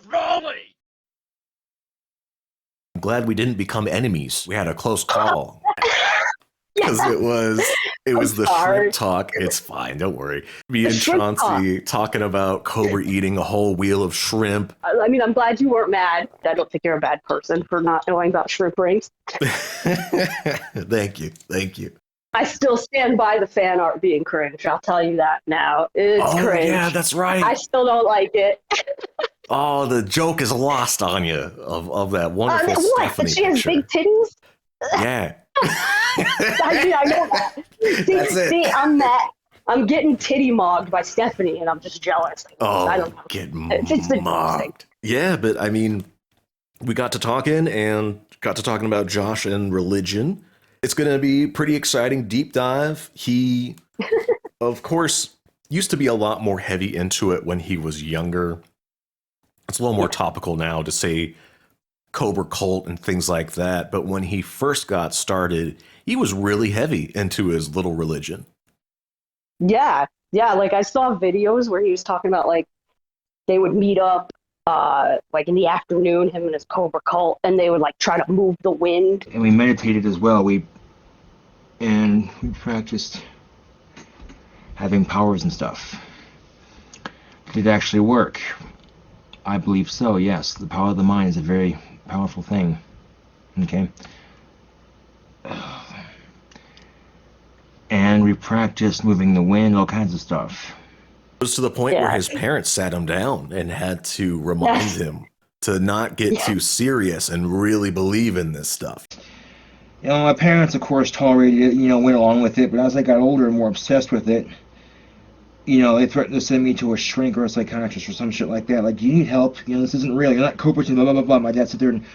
rolling. I'm glad we didn't become enemies. We had a close call. Because it was the shrimp talk. It's fine, don't worry. Me and Chauncey talking about Cobra eating a whole wheel of shrimp. I mean, I'm glad you weren't mad. I don't think you're a bad person for not knowing about shrimp rings. Thank you. I still stand by the fan art being cringe. I'll tell you that now. It's cringe. Yeah, that's right. I still don't like it. Oh, the joke is lost on you of that wonderful Stephanie She has picture. big titties? Yeah. I know that. See, I'm mad. I'm getting titty mogged by Stephanie, and I'm just jealous. I don't know. Get It's mogged. Yeah, but I mean, we got to talking about Josh and religion. It's going to be pretty exciting deep dive. He, of course, used to be a lot more heavy into it when he was younger. It's a little more topical now to say Cobra cult and things like that. But when he first got started, he was really heavy into his little religion. Yeah. Like I saw videos where he was talking about like they would meet up like in the afternoon, him and his Cobra cult, and they would like try to move the wind. And we meditated as well. We practiced having powers and stuff. Did it actually work? I believe so, yes. The power of the mind is a very powerful thing. Okay? And we practiced moving the wind, all kinds of stuff. It was to the point where his parents sat him down and had to remind him to not get too serious and really believe in this stuff. You know, my parents, of course, tolerated it, went along with it, but as I got older and more obsessed with it, they threatened to send me to a shrink or a psychiatrist or some shit like that. Like, you need help. This isn't real. You're not Cobra, blah, blah, blah, blah. My dad sit there and,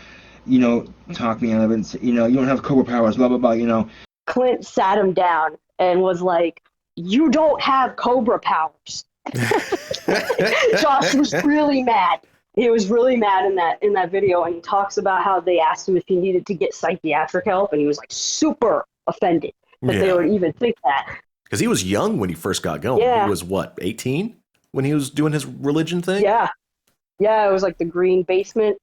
talk me out of it and say, you don't have Cobra powers, blah, blah, blah, Clint sat him down and was like, you don't have Cobra powers. Josh was really mad. He was really mad in that video, and he talks about how they asked him if he needed to get psychiatric help, and he was like super offended that they would even think that. Because he was young when he first got going. Yeah. He was, 18? When he was doing his religion thing? Yeah, it was like the green basement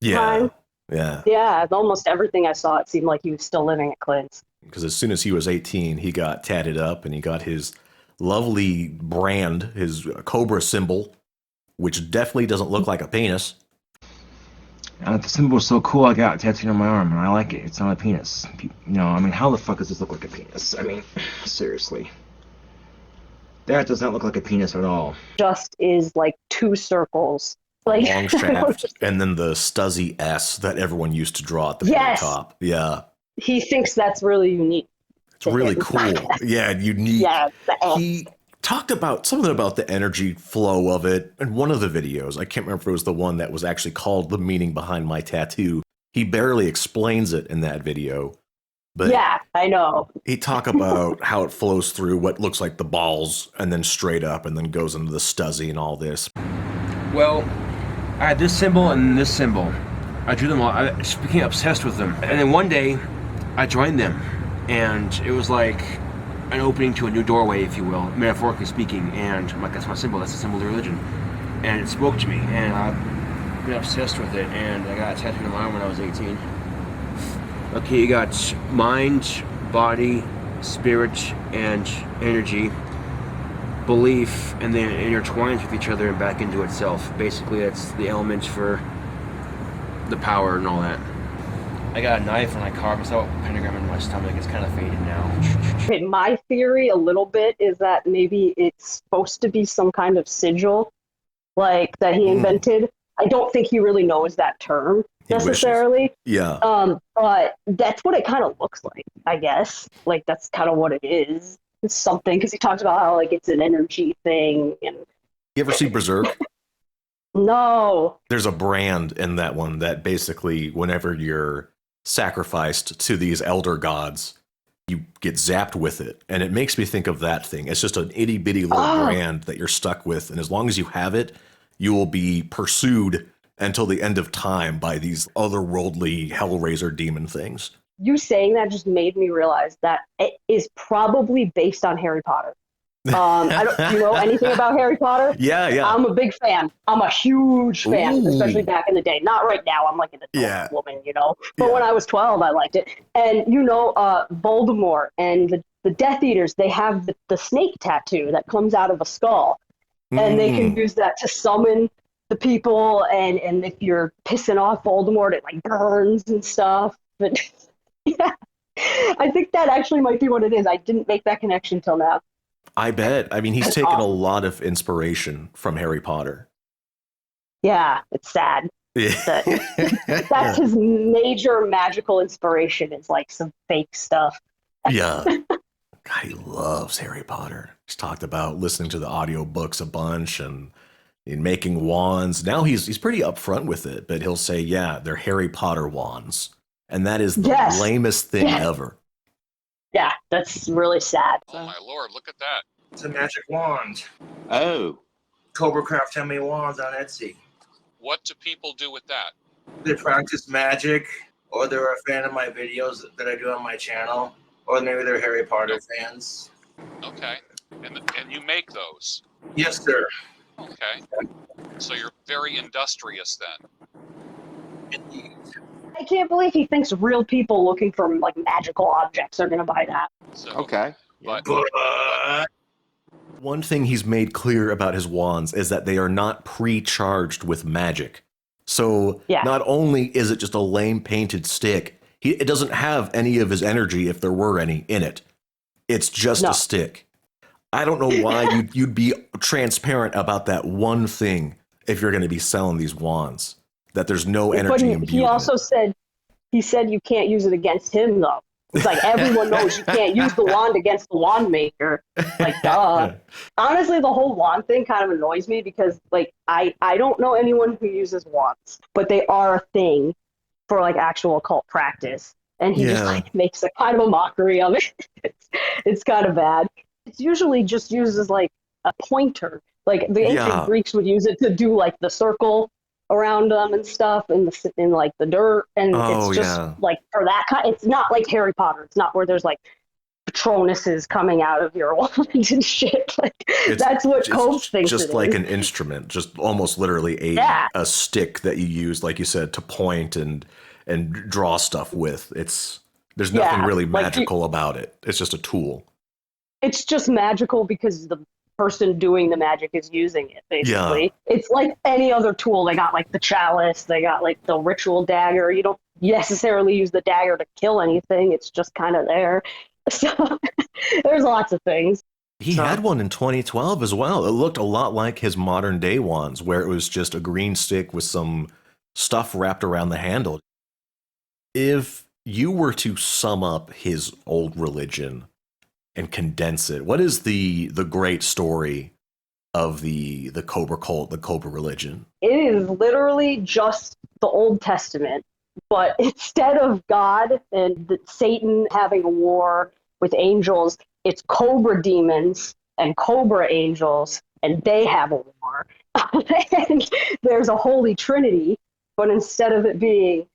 time. Yeah, almost everything I saw, it seemed like he was still living at Clint's. Because as soon as he was 18, he got tatted up, and he got his lovely brand, his Cobra symbol, which definitely doesn't look like a penis. The symbol is so cool, I got it tattooed on my arm, and I like it. It's not a penis. How the fuck does this look like a penis? I mean, seriously. That does not look like a penis at all. Just is like two circles. Like long shaft, and then the Stuzzy S that everyone used to draw at the very top. Yeah. He thinks that's really unique. It's really cool. Yeah, unique. Yeah. He talked about something about the energy flow of it in one of the videos. I can't remember if it was the one that was actually called The Meaning Behind My Tattoo. He barely explains it in that video. But yeah, I know. He talk about how it flows through what looks like the balls and then straight up and then goes into the Stuzzy and all this. Well, I had this symbol and this symbol. I drew them all. I just became obsessed with them. And then one day, I joined them. And it was like an opening to a new doorway, if you will, metaphorically speaking. And I'm like, that's my symbol. That's the symbol of the religion. And it spoke to me. And I've been obsessed with it. And I got a tattoo on my arm when I was 18. Okay, you got mind, body, spirit, and energy, belief, and then it intertwines with each other and back into itself. Basically, that's the elements for the power and all that. I got a knife and I carved myself a pentagram into my stomach. It's kind of faded now. Okay, my theory a little bit is that maybe it's supposed to be some kind of sigil, like that he invented. I don't think he really knows that term necessarily. Yeah. But that's what it kind of looks like, I guess. Like that's kind of what it is. It's something, because he talks about how like it's an energy thing. And you ever see Berserk? No. There's a brand in that one that basically, whenever you're sacrificed to these elder gods, you get zapped with it. And it makes me think of that thing. It's just an itty bitty little brand that you're stuck with. And as long as you have it, you will be pursued until the end of time by these otherworldly Hellraiser demon things. You saying that just made me realize that it is probably based on Harry Potter. Do you know anything about Harry Potter? Yeah, yeah. I'm a big fan. I'm a huge fan, especially Ooh. back in the day. Not right now. I'm like an adult Yeah. woman, you know. But Yeah. when I was 12, I liked it. And Voldemort and the Death Eaters, they have the snake tattoo that comes out of a skull, and they can Mm. use that to summon the people. And if you're pissing off Voldemort, it like burns and stuff. But yeah, I think that actually might be what it is. I didn't make that connection till now. I bet. I mean, he's That's taken a awesome. lot of inspiration from Harry Potter. Yeah, it's sad that that's Yeah. his major magical inspiration is like some fake stuff. Yeah. God, he loves Harry Potter. He's talked about listening to the audiobooks a bunch and in making wands. Now he's pretty upfront with it, but he'll say, yeah, they're Harry Potter wands. And that is the Yes. lamest thing Yeah. ever. Yeah, that's really sad. Oh my lord, look at that. It's a magic wand. Oh. Cobra Craft Emmy wands on Etsy. What do people do with that? They practice magic, or they're a fan of my videos that I do on my channel, or maybe they're Harry Potter fans. Okay. And you make those. Yes, sir. Okay. So you're very industrious then. Indeed. I can't believe he thinks real people looking for like magical objects are gonna buy that. So, Okay. But But One thing he's made clear about his wands is that they are not pre-charged with magic. So Yeah. not only is it just a lame painted stick, it doesn't have any of his energy, if there were any, in it. It's just No. a stick. I don't know why you'd be transparent about that one thing if you're going to be selling these wands, that there's no But energy imbued he in also it. said you can't use it against him though. It's like everyone knows you can't use the wand against the wand maker. Like duh. Honestly, the whole wand thing kind of annoys me because like I don't know anyone who uses wands, but they are a thing for like actual occult practice. And he just Yeah. like makes a kind of a mockery of it. It's kind of bad. It's usually just used as like a pointer. Like the ancient Yeah. Greeks would use it to do like the circle around them and stuff in like the dirt, and Oh, it's just yeah. like for that kind. It's not like Harry Potter. It's not where there's like Patronuses coming out of your wand and shit. Like that's what Cove thinks just it like is. an instrument, just almost literally Yeah. a stick that you use, like you said, to point and draw stuff with. There's nothing Yeah, really like magical about it. It's just a tool. It's just magical because the person doing the magic is using it, basically. It's like any other tool. They got like the chalice, they got like the ritual dagger. You don't necessarily use the dagger to kill anything, it's just kind of there. So there's lots of things. He So- had one in 2012 as well. It looked a lot like his modern day wands, where it was just a green stick with some stuff wrapped around the handle. If you were to sum up his old religion and condense it, what is the great story of the Cobra cult, the Cobra religion? It is literally just the Old Testament, but instead of God and Satan having a war with angels, it's Cobra demons and Cobra angels, and they have a war. And there's a Holy Trinity, but instead of it being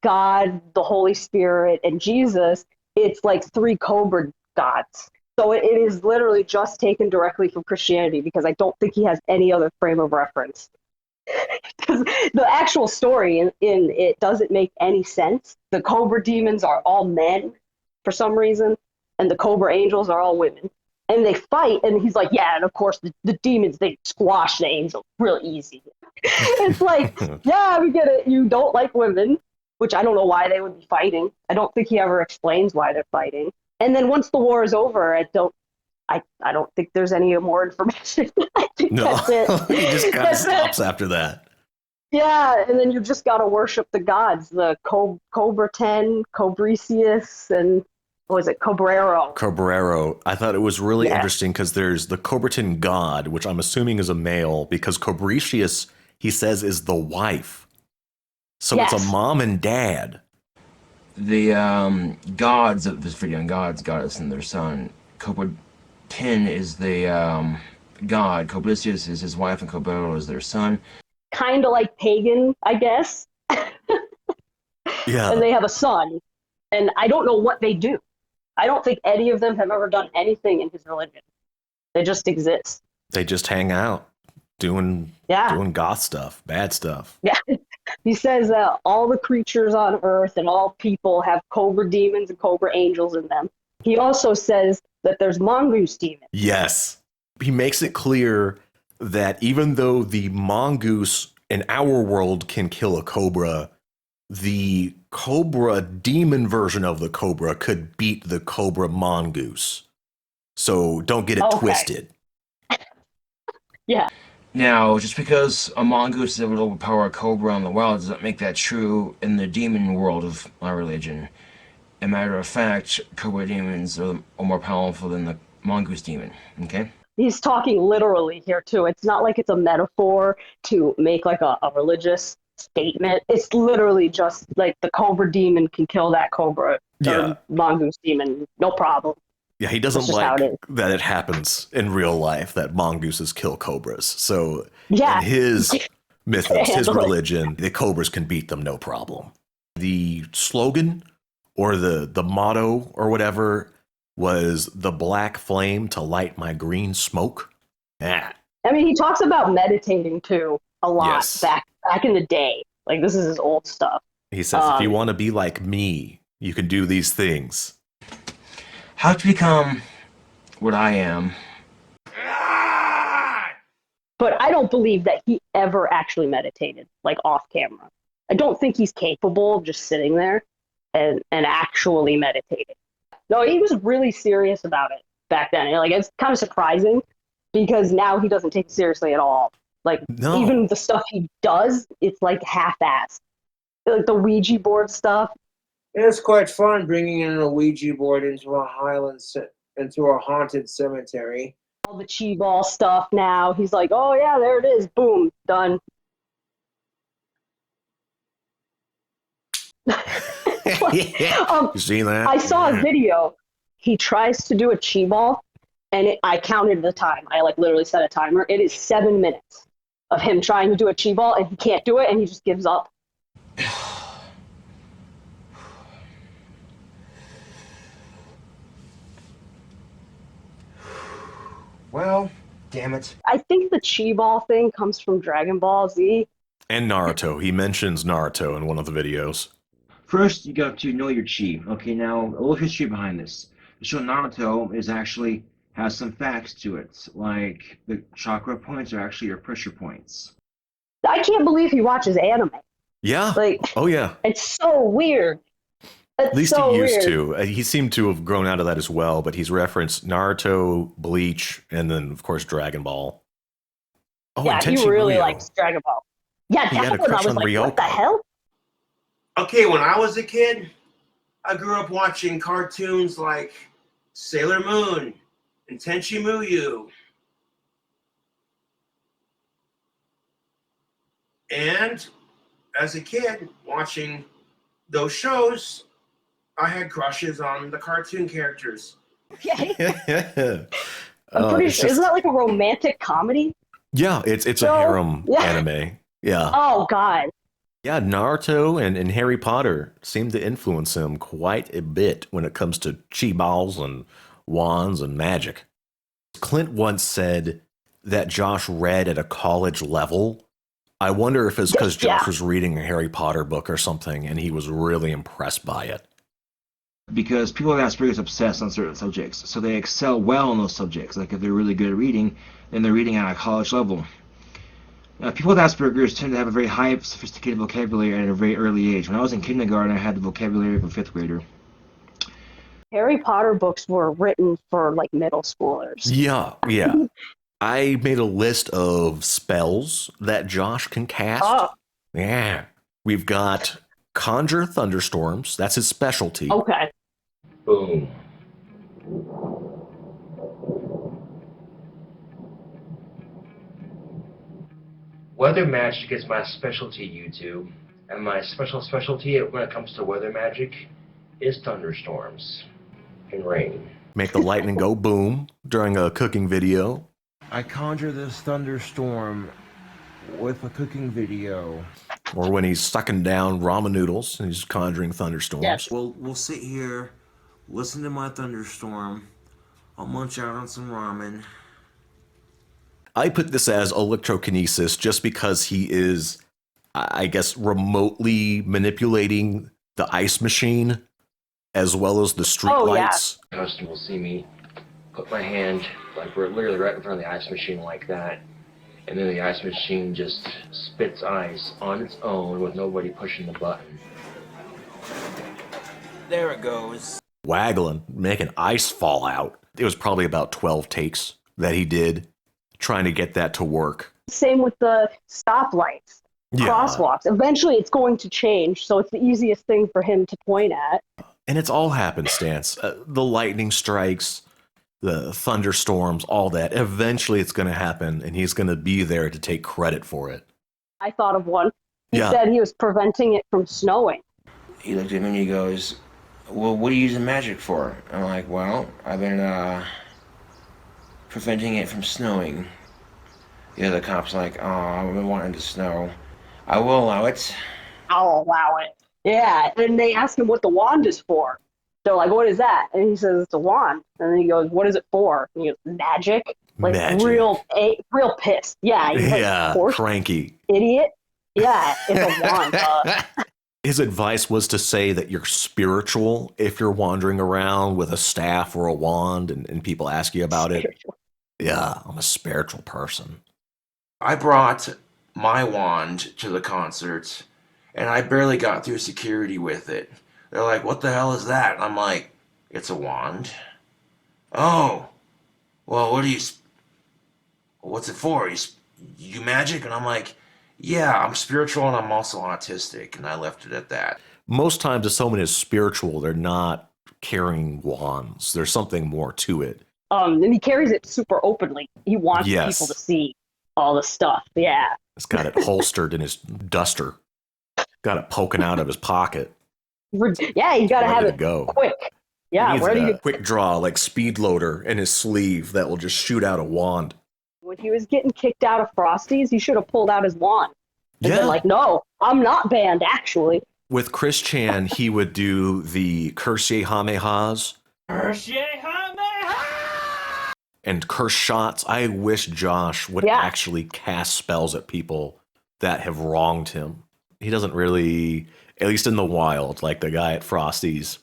God, the Holy Spirit, and Jesus, it's like three Cobra gods. So it is literally just taken directly from Christianity because I don't think he has any other frame of reference. Because the actual story in it doesn't make any sense. The Cobra demons are all men for some reason, and the Cobra angels are all women. And they fight, and he's like, yeah, and of course the demons, they squash the angels real easy. It's like, yeah, we get it. You don't like women, which I don't know why they would be fighting. I don't think he ever explains why they're fighting. And then once the war is over, I don't think there's any more information. I think No, that's it. he just kind of That's it. stops after that. Yeah, and then you just gotta worship the gods, the Cobra 10, Cobricius, and what was it, Cobrero. Cobrero. I thought it was really Yeah. interesting because there's the Cobraton god, which I'm assuming is a male, because Cobricius, he says, is the wife. So it's Yes. a mom and dad. The gods of this video, gods, goddess, and their son. Cobra 10 is the god. Cobricius is his wife, and Cobrero is their son. Kind of like pagan, I guess. Yeah. And they have a son, and I don't know what they do. I don't think any of them have ever done anything in his religion. They just exist. They just hang out doing goth stuff, bad stuff. Yeah. He says that all the creatures on Earth and all people have cobra demons and cobra angels in them. He also says that there's mongoose demons. Yes. He makes it clear that even though the mongoose in our world can kill a cobra, the cobra demon version of the cobra could beat the cobra mongoose. So don't get it twisted. Yeah. Now, just because a mongoose is able to overpower a cobra in the wild doesn't make that true in the demon world of my religion. As a matter of fact, cobra demons are more powerful than the mongoose demon, okay? He's talking literally here, too. It's not like it's a metaphor to make like a religious statement. It's literally just like the cobra demon can kill that cobra or mongoose demon, no problem. Yeah, he doesn't like that it happens in real life that mongooses kill cobras. So in his mythos, his religion, the cobras can beat them no problem. The slogan or the motto or whatever was the black flame to light my green smoke. Yeah. I mean, he talks about meditating too a lot back in the day. Like, this is his old stuff. He says, if you want to be like me, you can do these things. How to become what I am. But I don't believe that he ever actually meditated, like off camera. I don't think he's capable of just sitting there and actually meditating. No, he was really serious about it back then. Like, it's kind of surprising because now he doesn't take it seriously at all. Like, even the stuff he does, it's like half-assed. Like the Ouija board stuff. It's quite fun bringing in a Ouija board into a haunted cemetery. All the chi ball stuff now. He's like, oh yeah, there it is. Boom, done. You seen that? I saw a video. He tries to do a chi ball, and I counted the time. I like literally set a timer. It is 7 minutes of him trying to do a chi ball, and he can't do it, and he just gives up. Well, damn it. I think the chi ball thing comes from Dragon Ball Z. And Naruto. He mentions Naruto in one of the videos. First, you got to know your chi. Okay, now, a little history behind this. The show Naruto has some facts to it, like the chakra points are actually your pressure points. I can't believe he watches anime. Yeah. Like, oh, yeah. It's so weird. At least he used to. He seemed to have grown out of that as well, but he's referenced Naruto, Bleach, and then, of course, Dragon Ball. Oh, yeah, he really likes Dragon Ball. Yeah, that's what I was like, what the hell? Okay, when I was a kid, I grew up watching cartoons like Sailor Moon and Tenchi Muyo. And as a kid, watching those shows, I had crushes on the cartoon characters. Okay. I'm pretty sure. Isn't that like a romantic comedy? Yeah, it's a harem anime. Yeah. Oh, God. Yeah, Naruto and Harry Potter seem to influence him quite a bit when it comes to chi balls and wands and magic. Clint once said that Josh read at a college level. I wonder if it's because Josh was reading a Harry Potter book or something and he was really impressed by it. Because people with Asperger's obsess on certain subjects, so they excel well in those subjects. Like if they're really good at reading, then they're reading at a college level. People with Asperger's tend to have a very high, sophisticated vocabulary at a very early age. When I was in kindergarten, I had the vocabulary of a 5th grader. Harry Potter books were written for like middle schoolers. Yeah. I made a list of spells that Josh can cast. Oh. Yeah. We've got Conjure Thunderstorms. That's his specialty. Okay. Boom. Weather magic is my specialty, YouTube. And my specialty when it comes to weather magic is thunderstorms and rain. Make the lightning go boom during a cooking video. I conjure this thunderstorm with a cooking video. Or when he's sucking down ramen noodles and he's conjuring thunderstorms. Yes. We'll sit here, listen to my thunderstorm. I'll munch out on some ramen. I put this as electrokinesis just because he is, I guess, remotely manipulating the ice machine as well as the street lights. Customer will see me put my hand, like we're literally right in front of the ice machine like that, and then the ice machine just spits ice on its own with nobody pushing the button. There it goes. Waggling, making ice fall out. It was probably about 12 takes that he did trying to get that to work. Same with the stoplights, crosswalks. Eventually it's going to change, so it's the easiest thing for him to point at. And it's all happenstance. The lightning strikes, the thunderstorms, all that. Eventually it's going to happen, and he's going to be there to take credit for it. I thought of one. He said he was preventing it from snowing. He looked at me and he goes, well, what are you using magic for? I'm like, well, I've been preventing it from snowing. The other cop's like, oh, I've been wanting to snow. I will allow it. I'll allow it. Yeah, and they ask him what the wand is for. They're like, what is that? And he says, it's a wand. And then he goes, what is it for? And he goes, magic? Like, magic. real pissed. Yeah, he's like, cranky. Idiot. Yeah, it's a wand. His advice was to say that you're spiritual if you're wandering around with a staff or a wand and people ask you about it. Yeah, I'm a spiritual person. I brought my wand to the concert, and I barely got through security with it. They're like, what the hell is that? And I'm like, it's a wand. Oh, well, what's it for? You magic? And I'm like, yeah, I'm spiritual and I'm also autistic. And I left it at that. Most times if someone is spiritual, they're not carrying wands. There's something more to it. And he carries it super openly. He wants people to see all the stuff. Yeah. He's got it holstered in his duster. Got it poking out of his pocket. Yeah, you got to have it quick. Yeah, where do you quick draw like speed loader in his sleeve that will just shoot out a wand. When he was getting kicked out of Frosty's, he should have pulled out his wand. And been like, no, I'm not banned, actually. With Chris Chan, he would do the Curse Hamehas. And curse shots. I wish Josh would actually cast spells at people that have wronged him. He doesn't really, at least in the wild, like the guy at Frosty's,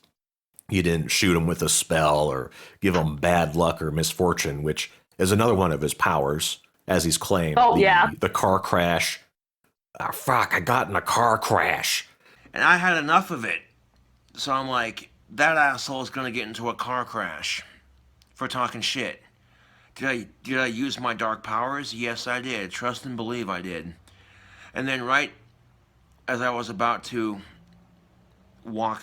he didn't shoot him with a spell or give him bad luck or misfortune, which is another one of his powers, as he's claimed. The car crash. Oh, fuck, I got in a car crash. And I had enough of it. So I'm like, that asshole is going to get into a car crash for talking shit. Did I use my dark powers? Yes, I did. Trust and believe I did. And then right as I was about to walk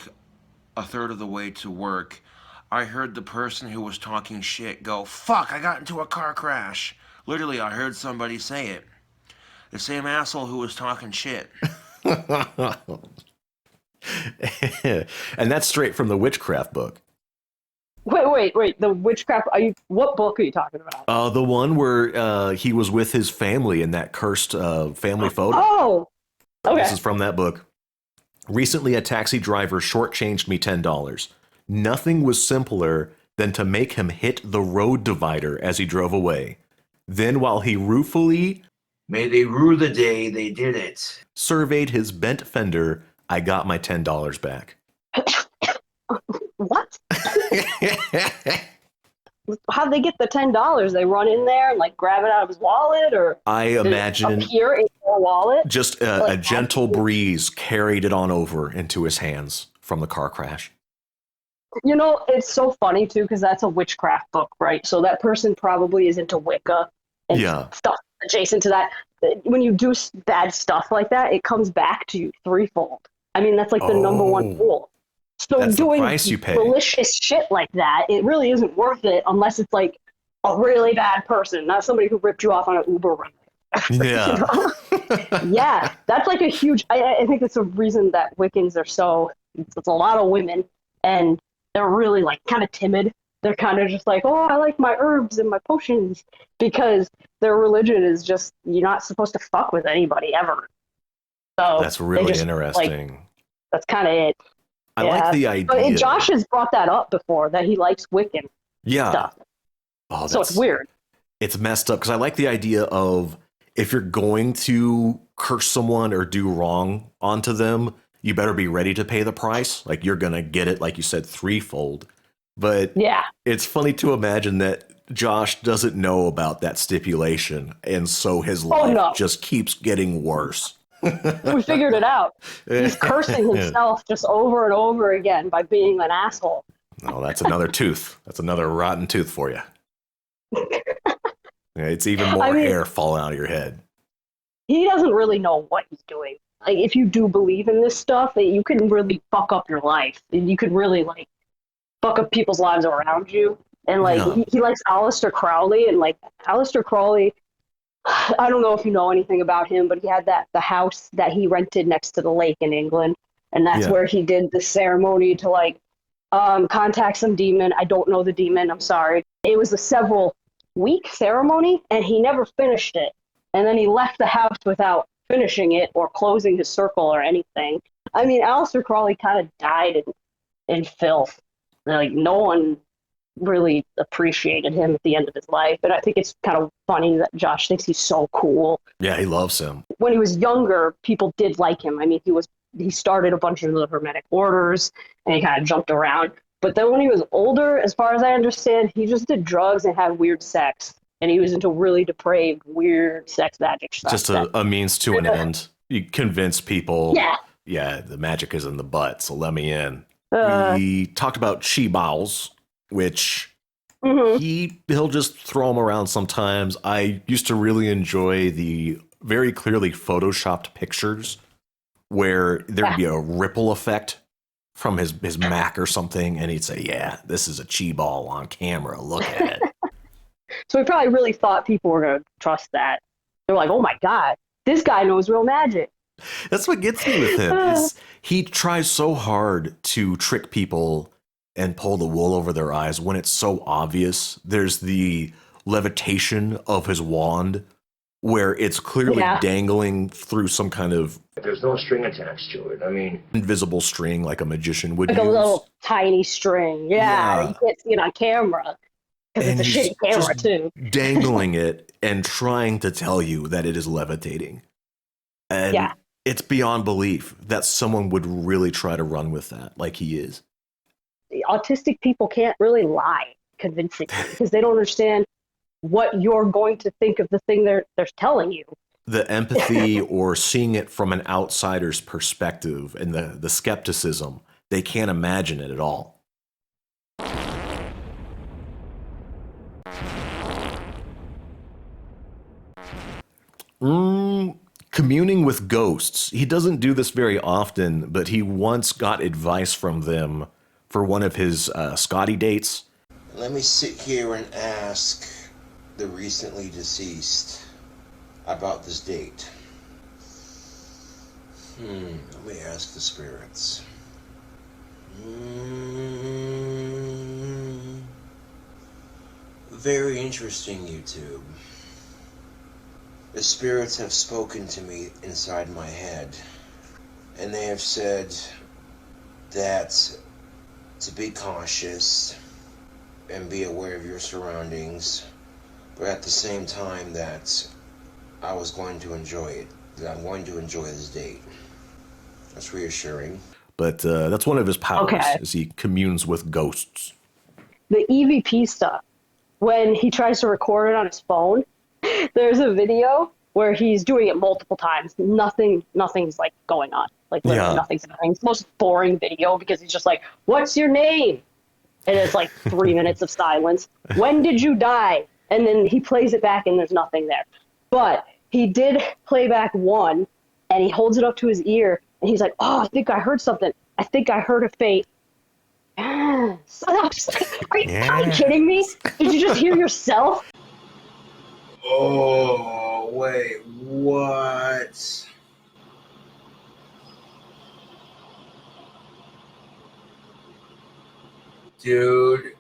a third of the way to work, I heard the person who was talking shit go, fuck, I got into a car crash. Literally, I heard somebody say it. The same asshole who was talking shit. And that's straight from the witchcraft book. Wait. The witchcraft, what book are you talking about? The one where he was with his family in that cursed family photo. Oh, okay. This is from that book. Recently, a taxi driver shortchanged me $10. Nothing was simpler than to make him hit the road divider as he drove away. Then, while he ruefully, may they rue the day they did it, surveyed his bent fender, I got my $10 back. What? How'd they get the $10? They run in there and like grab it out of his wallet, or I imagine appear in your wallet? Just a gentle breeze carried it on over into his hands from the car crash. You know, it's so funny too because that's a witchcraft book, right? So that person probably is into Wicca and stuff adjacent to that. When you do bad stuff like that, it comes back to you threefold. I mean, that's like the number one rule. So that's doing the price you pay. Malicious shit like that, it really isn't worth it unless it's like a really bad person, not somebody who ripped you off on an Uber ride. Yeah. Yeah, that's like a huge, I think it's a reason that Wiccans are so, it's a lot of women, and they're really like kind of timid. They're kind of just like, oh, I like my herbs and my potions, because their religion is just, you're not supposed to fuck with anybody ever. So that's really interesting. Like, that's kind of it. I like the idea. But Josh has brought that up before, that he likes Wiccan stuff. Oh, so it's weird. it's messed up because I like the idea of if you're going to curse someone or do wrong onto them, you better be ready to pay the price. Like you're going to get it, like you said, threefold. But Yeah. it's funny to imagine that Josh doesn't know about that stipulation. And so his life just keeps getting worse. We figured it out. He's cursing himself just over and over again by being an asshole. Oh, that's another tooth. That's another rotten tooth for you. Yeah, it's even more hair falling out of your head. He doesn't really know what he's doing. Like, if you do believe in this stuff, that you can really fuck up your life. And you could really, like, fuck up people's lives around you. And, like, he likes Aleister Crowley. And, like, Aleister Crowley, I don't know if you know anything about him, but he had the house that he rented next to the lake in England. And that's where he did the ceremony to, like, contact some demon. I don't know the demon. I'm sorry. It was a several-week ceremony, and he never finished it. And then he left the house without finishing it or closing his circle or anything. I mean, Aleister Crowley kind of died in filth. Like, no one really appreciated him at the end of his life. And I think it's kind of funny that Josh thinks he's so cool. Yeah, he loves him. When he was younger, people did like him. I mean, he started a bunch of the Hermetic orders, and he kind of jumped around. But then when he was older, as far as I understand, he just did drugs and had weird sex. And he was into really depraved, weird sex magic stuff. Just a means to an end. You convince people, yeah, the magic is in the butt, so let me in. We talked about chi baos, which he'll just throw them around sometimes. I used to really enjoy the very clearly photoshopped pictures where there'd be a ripple effect from his Mac or something, and he'd say, yeah, this is a chi ball on camera, look at it. So he probably really thought people were going to trust that. They're like, oh my God, this guy knows real magic. That's what gets me with him. Is he tries so hard to trick people and pull the wool over their eyes when it's so obvious. There's the levitation of his wand where it's clearly dangling through some kind of... There's no string attached to it. I mean... invisible string like a magician would like use. Like a little tiny string. Yeah. You can't see it on camera. Because it's a shitty camera, too. Dangling it and trying to tell you that it is levitating. And it's beyond belief that someone would really try to run with that like he is. Autistic people can't really lie convincingly because they don't understand what you're going to think of the thing they're telling you. The empathy or seeing it from an outsider's perspective and the skepticism, they can't imagine it at all. Communing with ghosts. He doesn't do this very often, but he once got advice from them for one of his Scotty dates. Let me sit here and ask the recently deceased about this date. Let me ask the spirits. Very interesting, YouTube. The spirits have spoken to me inside my head, and they have said that to be cautious and be aware of your surroundings, but at the same time that I was going to enjoy it, that I'm going to enjoy this date. That's reassuring. But that's one of his powers, is he communes with ghosts. The EVP stuff, when he tries to record it on his phone, there's a video where he's doing it multiple times. Nothing's like going on. Like literally nothing's happening. It's the most boring video because he's just like, what's your name? And it's like 3 minutes of silence. When did you die? And then he plays it back and there's nothing there. But he did play back one and he holds it up to his ear and he's like, oh, I think I heard something. I think I heard a fate. So I'm just like, are you kidding me? Did you just hear yourself? Oh, wait, what? Dude,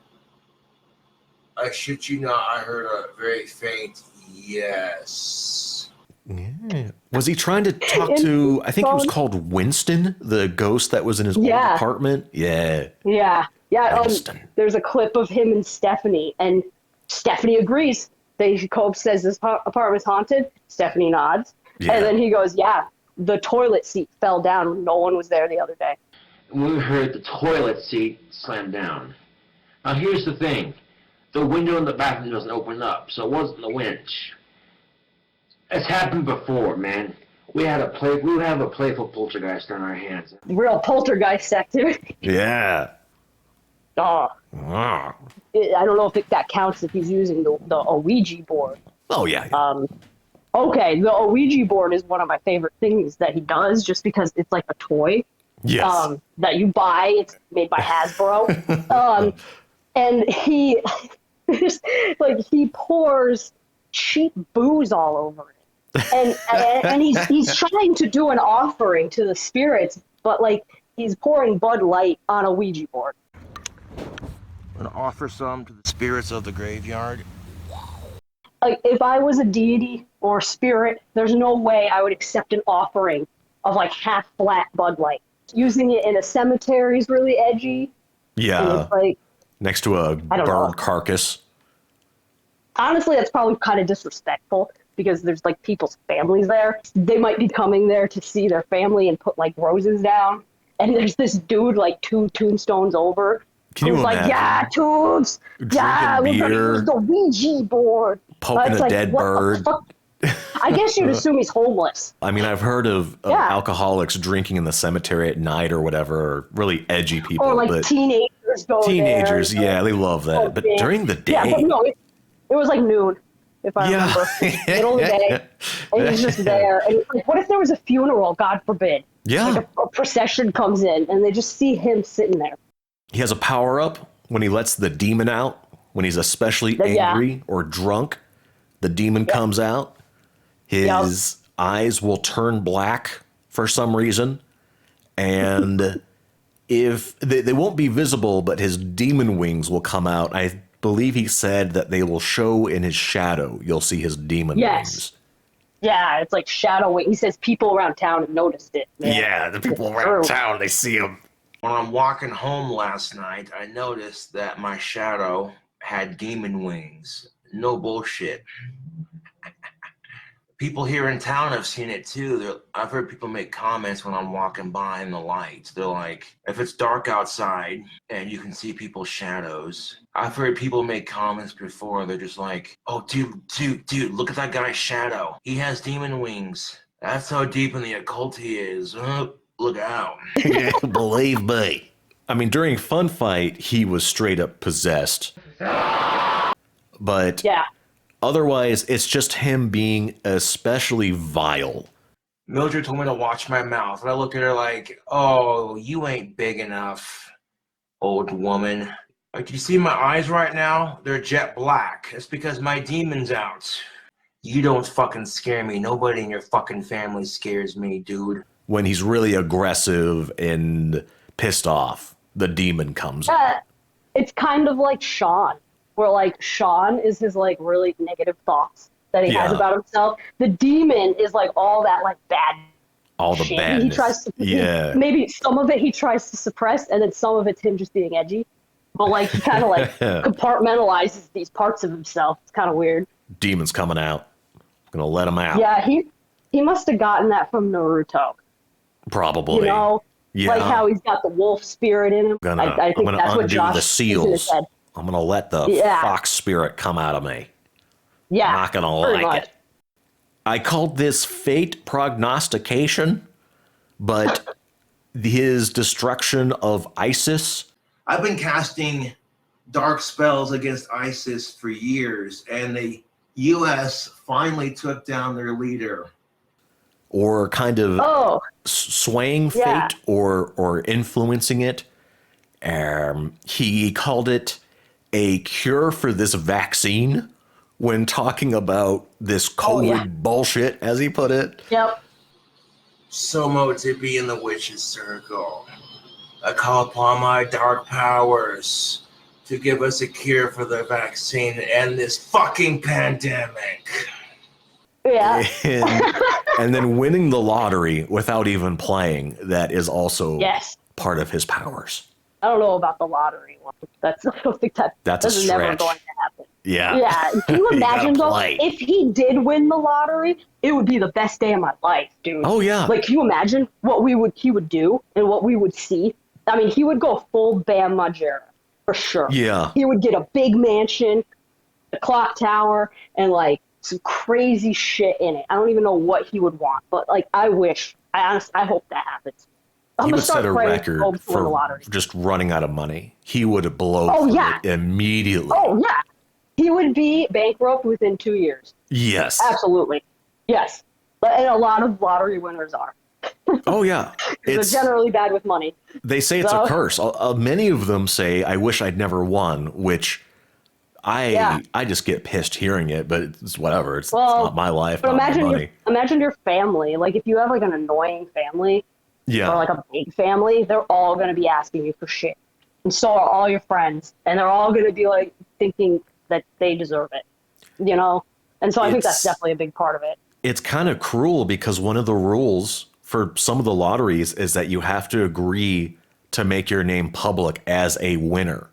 I shit you not, I heard a very faint yes. Yeah. Was he trying to talk to, I think he was called Winston, the ghost that was in his old apartment? Yeah. Yeah. There's a clip of him and Stephanie, and Stephanie agrees. Cope says this apartment's haunted. Stephanie nods. Yeah. And then he goes, yeah, the toilet seat fell down when no one was there the other day. We heard the toilet seat slam down. Now here's the thing. The window in the bathroom doesn't open up, so it wasn't the winch. It's happened before, man. We have a playful poltergeist on our hands. Real poltergeist activity. Yeah. Oh, Ah. I don't know if that counts if he's using the Ouija board. Oh, yeah. Okay, the Ouija board is one of my favorite things that he does, just because it's like a toy. Yes. That you buy. It's made by Hasbro. And he he pours cheap booze all over it. And he's trying to do an offering to the spirits, but like he's pouring Bud Light on a Ouija board. I'm gonna offer some to the spirits of the graveyard. Like if I was a deity or a spirit, there's no way I would accept an offering of like half flat Bud Light. Using it in a cemetery is really edgy. Yeah. And it's like, next to a burned carcass. honestly, that's probably kind of disrespectful because there's like people's families there. They might be coming there to see their family and put like roses down. And there's this dude like 2 tombstones over. Can you who's imagine? like, yeah, Toots. Yeah, we're going to beer, use the Ouija board. poking It's a like, dead what the bird. fuck? I guess you'd assume he's homeless. I mean, I've heard of Yeah. alcoholics drinking in the cemetery at night or whatever, or really edgy people. Or like but teenagers go teenagers, there. yeah, they love that. Oh, but man. during the day, Yeah, but no, it was like noon, if I Yeah. remember. Middle of the day. And he's just there. And it's like, what if there was a funeral, God forbid? yeah, Like a procession comes in and they just see him sitting there. he has a power up when he lets the demon out. When he's especially Yeah. angry or drunk, the demon comes out. His eyes will turn black for some reason, and if they won't be visible, but his demon wings will come out. I believe he said that they will show in his shadow. You'll see his demon wings. Yeah, it's like shadowing. He says people around town have noticed it. Man. Yeah, the people True. around town, they see him. When I'm walking home last night, I noticed that my shadow had demon wings. No bullshit. People here in town have seen it too. I've heard people make comments when I'm walking by in the lights. They're like, if it's dark outside and you can see people's shadows. I've heard people make comments before. They're just like, oh, dude, look at that guy's shadow. He has demon wings. That's how deep in the occult he is. Look out. Yeah, believe me. I mean, during Fun Fight, he was straight up possessed. But Yeah. otherwise, it's just him being especially vile. Mildred told me to watch my mouth. And I look at her like, oh, you ain't big enough, old woman. Like, you see my eyes right now? They're jet black. It's because my demon's out. You don't fucking scare me. Nobody in your fucking family scares me, dude. When he's really aggressive and pissed off, the demon comes. It's kind of like Sean, where like Sean is his like really negative thoughts that he has Yeah. about himself. The demon is like all that like bad All the shit. badness. He tries to Yeah. maybe some of it he tries to suppress, and then some of it's him just being edgy. But like he kind of like compartmentalizes these parts of himself. It's kind of weird. Demon's coming out. Gonna let him out. Yeah, he must have gotten that from Naruto. Probably. You know, Yeah. like how he's got the wolf spirit in him. I think I'm gonna that's what undo Josh the is in his seals. head. I'm gonna let the Yeah. fox spirit come out of me. Yeah, I'm not gonna pretty like much. it. I called this fate prognostication, but his destruction of ISIS. I've been casting dark spells against ISIS for years, and the U.S. finally took down their leader. Or kind of Oh, swaying Yeah. fate or influencing it. He called it a cure for this vaccine when talking about this COVID yeah. bullshit, as he put it. yep. So mote to be in the witch's circle. I call upon my dark powers to give us a cure for the vaccine and end this fucking pandemic. Yeah. And then winning the lottery without even playing, that is also Yes. part of his powers. I don't know about the lottery one. I don't think That's a never stretch. going to happen. Yeah. Yeah. Can you You imagine, gotta though, play. if he did win the lottery, it would be the best day of my life, dude. Oh, yeah. Like, can you imagine what he would do and what we would see? I mean, he would go full Bam Margera, for sure. Yeah. He would get a big mansion, a clock tower, and, like, some crazy shit in it. I don't even know what he would want, but, like, I hope that happens. I'm He gonna would set start a praying record to win the for lottery. just running out of money. He would blow Oh, through yeah. it immediately. Oh, yeah. He would be bankrupt within 2 years. Yes. Absolutely. Yes. And a lot of lottery winners are. Oh, yeah. They're generally bad with money. They say it's So- a curse. Many of them say, I wish I'd never won, which I just get pissed hearing it, but it's whatever. It's not my life, But not my imagine money. imagine your family. Like, if you have, like, an annoying family Yeah. or, like, a big family, they're all going to be asking you for shit. And so are all your friends. And they're all going to be, like, thinking that they deserve it, you know? And so I think that's definitely a big part of it. It's kind of cruel because one of the rules for some of the lotteries is that you have to agree to make your name public as a winner.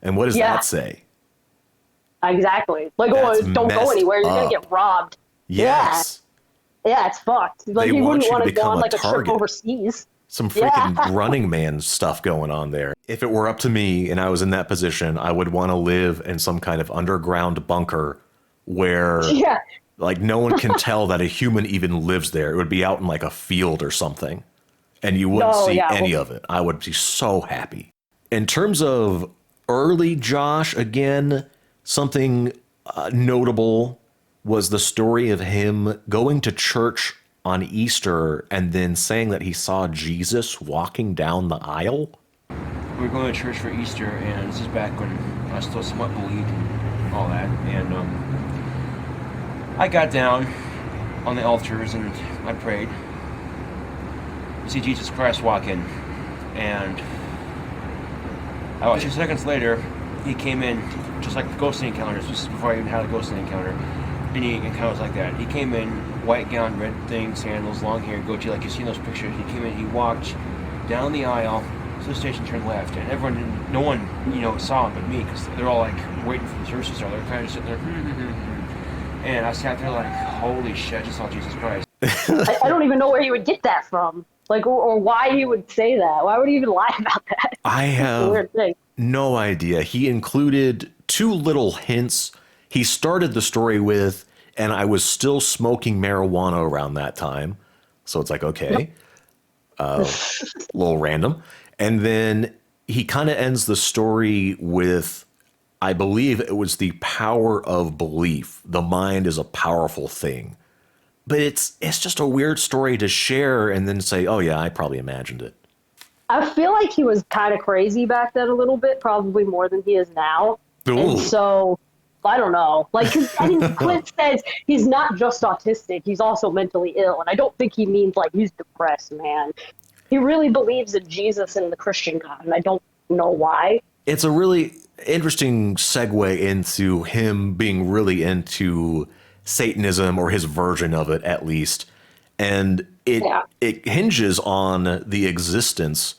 And what does that say? Exactly. Like, That's don't go messed anywhere. You're going to up. get robbed. Yes. Yeah, it's fucked. Like, They you want wouldn't you to want to go become on, a like, a trip target. overseas. Some freaking Running Man stuff going on there. If it were up to me and I was in that position, I would want to live in some kind of underground bunker where Yeah. like no one can tell that a human even lives there. It would be out in like a field or something. And you wouldn't see any of it. I would be so happy. In terms of early Josh, again, something notable was the story of him going to church on Easter and then saying that he saw Jesus walking down the aisle. We were going to church for Easter, and this is back when I still somewhat believed in all that. And I got down on the altars and I prayed. You see Jesus Christ walk in, and about 2 seconds later, he came in just like the ghostly encounters. This is before I even had a ghostly encounter. Any encounters like that. He came in, white gown, red thing, sandals, long hair, goatee, like you've seen those pictures. He came in, he walked down the aisle to the station, turned left, and everyone, no one, saw him but me, because they're all like waiting for the service to start. They're kind of sitting there, and I sat there like, holy shit, I just saw Jesus Christ. I don't even know where he would get that from. Like, or why he would say that. Why would he even lie about that? I have Weird thing. no idea. He included 2 little hints. He started the story with, and I was still smoking marijuana around that time. So it's like, okay, a little random. And then he kind of ends the story with, I believe it was the power of belief. The mind is a powerful thing. But it's just a weird story to share and then say, oh yeah, I probably imagined it. I feel like he was kind of crazy back then a little bit, probably more than he is now. Ooh. And so, I don't know. Like, 'cause I think Clint says he's not just autistic, he's also mentally ill. And I don't think he means, like, he's depressed, man. He really believes in Jesus and the Christian God, and I don't know why. It's a really interesting segue into him being really into Satanism, or his version of it at least. And it hinges on the existence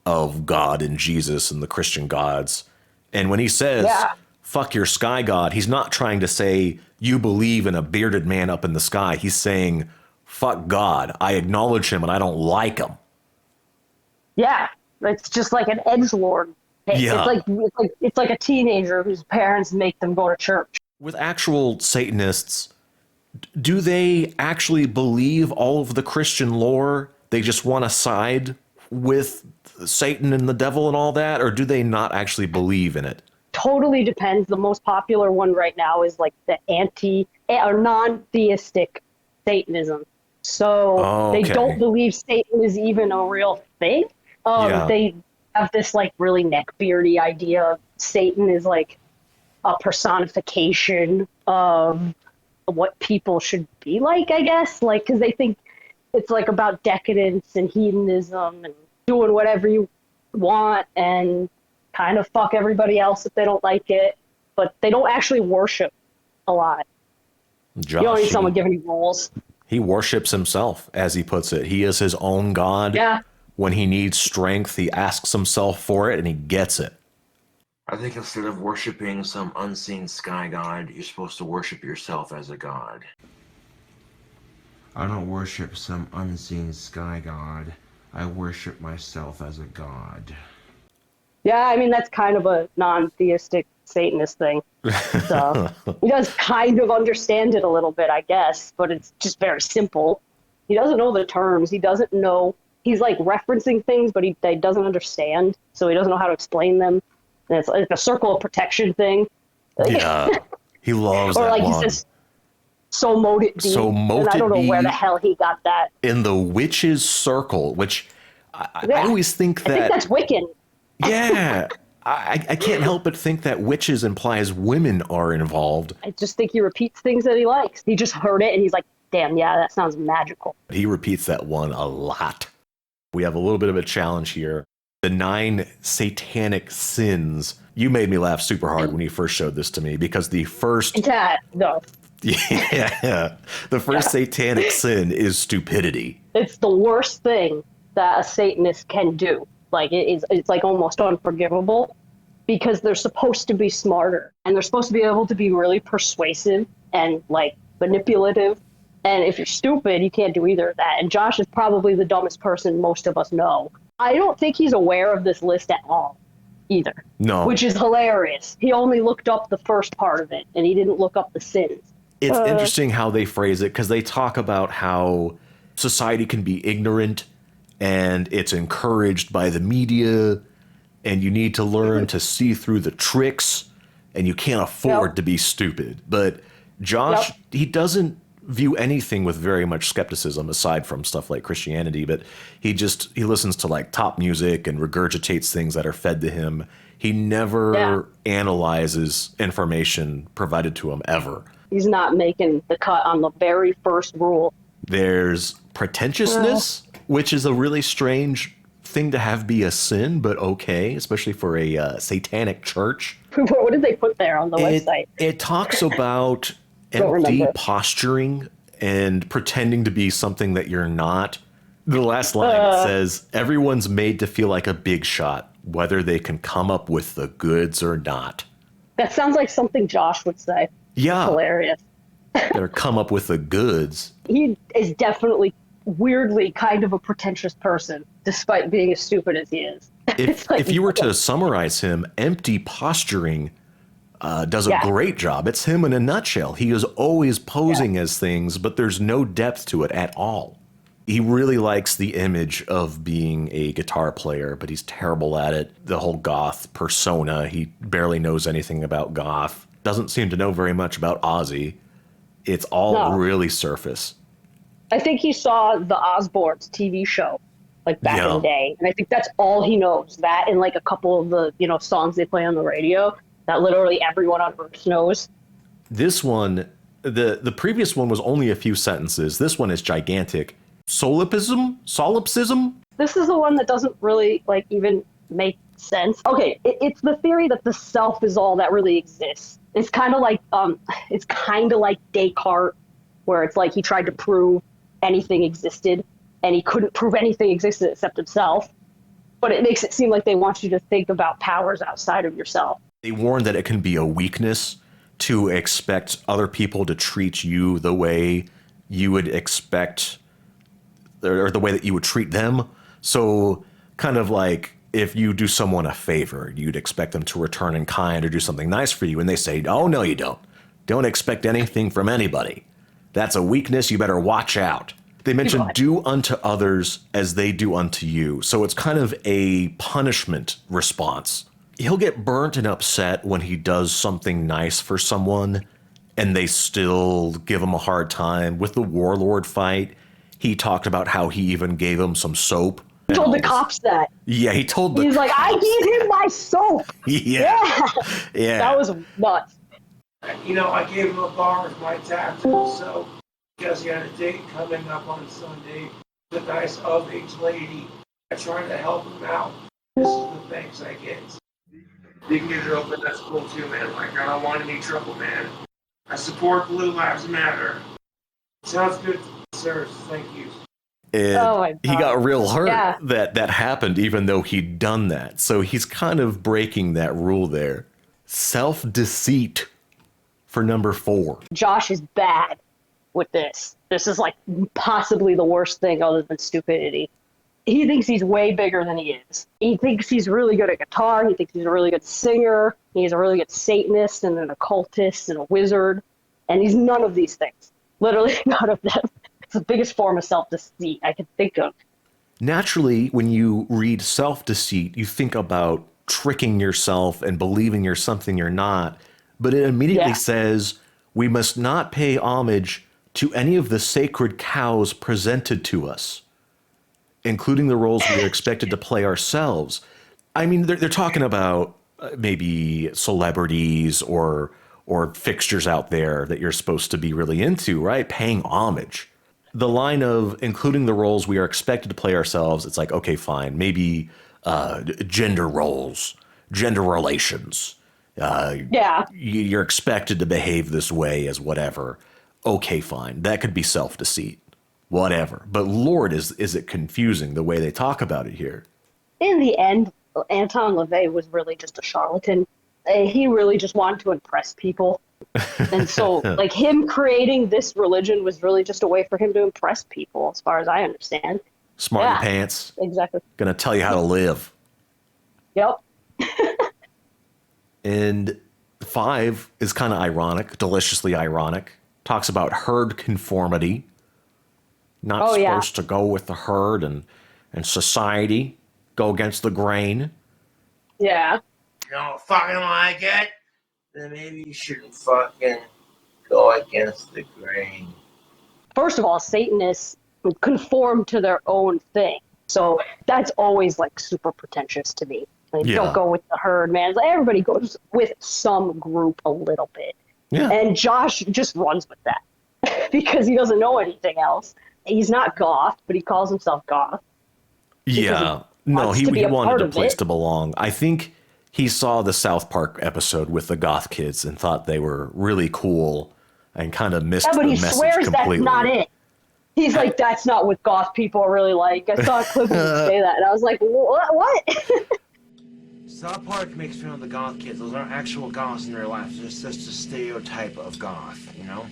of God and Jesus and the Christian gods. And when he says, fuck your sky god, he's not trying to say you believe in a bearded man up in the sky. He's saying, fuck God. I acknowledge him and I don't like him. Yeah, it's just like an edgelord. Yeah. It's like a teenager whose parents make them go to church. With actual Satanists, do they actually believe all of the Christian lore? They just want to side with Satan and the devil and all that? Or do they not actually believe in it? Totally depends. The most popular one right now is like the non-theistic Satanism. So they don't believe Satan is even a real thing. They have this like really neckbeardy idea of Satan is like a personification of what people should be like, I guess. Like, because they think it's like about decadence and hedonism and doing whatever you want and kind of fuck everybody else if they don't like it. But they don't actually worship a lot. Josh, you don't need someone giving you rules. He worships himself, as he puts it. He is his own God. Yeah. When he needs strength, he asks himself for it and he gets it. I think instead of worshiping some unseen sky god, you're supposed to worship yourself as a god. I don't worship some unseen sky god. I worship myself as a god. Yeah, I mean, that's kind of a non-theistic Satanist thing. So he does kind of understand it a little bit, I guess, but it's just very simple. He doesn't know the terms. He doesn't know. He's like referencing things, but he doesn't understand, so he doesn't know how to explain them. And it's like a circle of protection thing. Yeah, he loves or that like one. he says, "So mote it be." So mote and I don't it know where be. the hell he got that. In the witch's circle, which I always think that. I think that's Wiccan. Yeah, I can't help but think that witches implies women are involved. I just think he repeats things that he likes. He just heard it and he's like, "Damn, yeah, that sounds magical." He repeats that one a lot. We have a little bit of a challenge here. The 9 satanic sins. You made me laugh super hard when you first showed this to me because the first... Yeah, no. Yeah, the first satanic sin is stupidity. It's the worst thing that a Satanist can do. Like, it's like almost unforgivable because they're supposed to be smarter and they're supposed to be able to be really persuasive and like manipulative. And if you're stupid, you can't do either of that. And Josh is probably the dumbest person most of us know. I don't think he's aware of this list at all either. No. Which is hilarious. He only looked up the first part of it and he didn't look up the sins. It's interesting how they phrase it because they talk about how society can be ignorant and it's encouraged by the media and you need to learn to see through the tricks and you can't afford to be stupid. But Josh, he doesn't view anything with very much skepticism aside from stuff like Christianity, but he listens to like top music and regurgitates things that are fed to him. He never analyzes information provided to him ever. He's not making the cut on the very first rule. There's pretentiousness, which is a really strange thing to have be a sin, but okay, especially for a satanic church. What did they put there on the website? It talks about empty posturing and pretending to be something that you're not. The last line says, everyone's made to feel like a big shot, whether they can come up with the goods or not. That sounds like something Josh would say. Yeah. Hilarious. Better come up with the goods. He is definitely weirdly kind of a pretentious person, despite being as stupid as he is. If you were to summarize him, empty posturing does a great job. It's him in a nutshell. He is always posing as things, but there's no depth to it at all. He really likes the image of being a guitar player, but he's terrible at it. The whole goth persona, he barely knows anything about goth. Doesn't seem to know very much about Ozzy. It's all really surface. I think he saw the Osbournes TV show, like back in the day, and I think that's all he knows. That and like a couple of the songs they play on the radio that literally everyone on Earth knows. This one, the previous one was only a few sentences. This one is gigantic. Solipsism? This is the one that doesn't really like even make sense. Okay, it's the theory that the self is all that really exists. It's kind of like Descartes, where it's like he tried to prove anything existed and he couldn't prove anything existed except himself. But it makes it seem like they want you to think about powers outside of yourself. They warn that it can be a weakness to expect other people to treat you the way you would expect, or the way that you would treat them. So kind of like if you do someone a favor, you'd expect them to return in kind or do something nice for you. And they say, oh, no, you don't. Don't expect anything from anybody. That's a weakness. You better watch out. They mention do unto others as they do unto you. So it's kind of a punishment response. He'll get burnt and upset when he does something nice for someone and they still give him a hard time. With the warlord fight, he talked about how he even gave him some soap. He told the cops that. Yeah, he told the cops. He's like, I gave him my soap. Yeah. That was nuts. I gave him a bar of my tattoo, so because he had a date coming up on Sunday with a nice of-age lady, I tried to help him out. This is the thanks I get. You can get it open, that's cool too, man. Like, I don't want any trouble, man. I support Blue Lives Matter. Sounds good, sir. Thank you. And Oh my he God. got real hurt Yeah. that happened, even though he'd done that. So he's kind of breaking that rule there. Self-deceit for number 4. Josh is bad with this. This is like possibly the worst thing other than stupidity. He thinks he's way bigger than he is. He thinks he's really good at guitar. He thinks he's a really good singer. He's a really good Satanist and an occultist and a wizard. And he's none of these things. Literally none of them. It's the biggest form of self-deceit I can think of. Naturally, when you read self-deceit, you think about tricking yourself and believing you're something you're not. But it immediately says, we must not pay homage to any of the sacred cows presented to us, including the roles we are expected to play ourselves. I mean, they're talking about maybe celebrities or fixtures out there that you're supposed to be really into, right? Paying homage. The line of including the roles we are expected to play ourselves, it's like, okay, fine. Maybe gender roles, gender relations. You're expected to behave this way as whatever. Okay, fine. That could be self-deceit. Whatever. But Lord, is it confusing the way they talk about it here. In the end, Anton LaVey was really just a charlatan. He really just wanted to impress people. And so, like, him creating this religion was really just a way for him to impress people, as far as I understand. Smarty pants. Exactly. Gonna tell you how to live. Yep. And 5 is kind of ironic, deliciously ironic. Talks about herd conformity. Not supposed to go with the herd and society. Go against the grain. Yeah. You don't fucking like it? Then maybe you shouldn't fucking go against the grain. First of all, Satanists conform to their own thing. So that's always like super pretentious to me. Like, don't go with the herd, man. Like, everybody goes with some group a little bit. Yeah. And Josh just runs with that because he doesn't know anything else. He's not goth, but he calls himself goth. Yeah. No, he wanted a place to belong. I think he saw the South Park episode with the goth kids and thought they were really cool and kind of missed the message completely. But he swears that's not it. He's like, that's not what goth people are really like. I saw a clip of him say that, and I was like, what? South Park makes fun of the goth kids. Those aren't actual goths in their life. It's just a stereotype of goth, you know?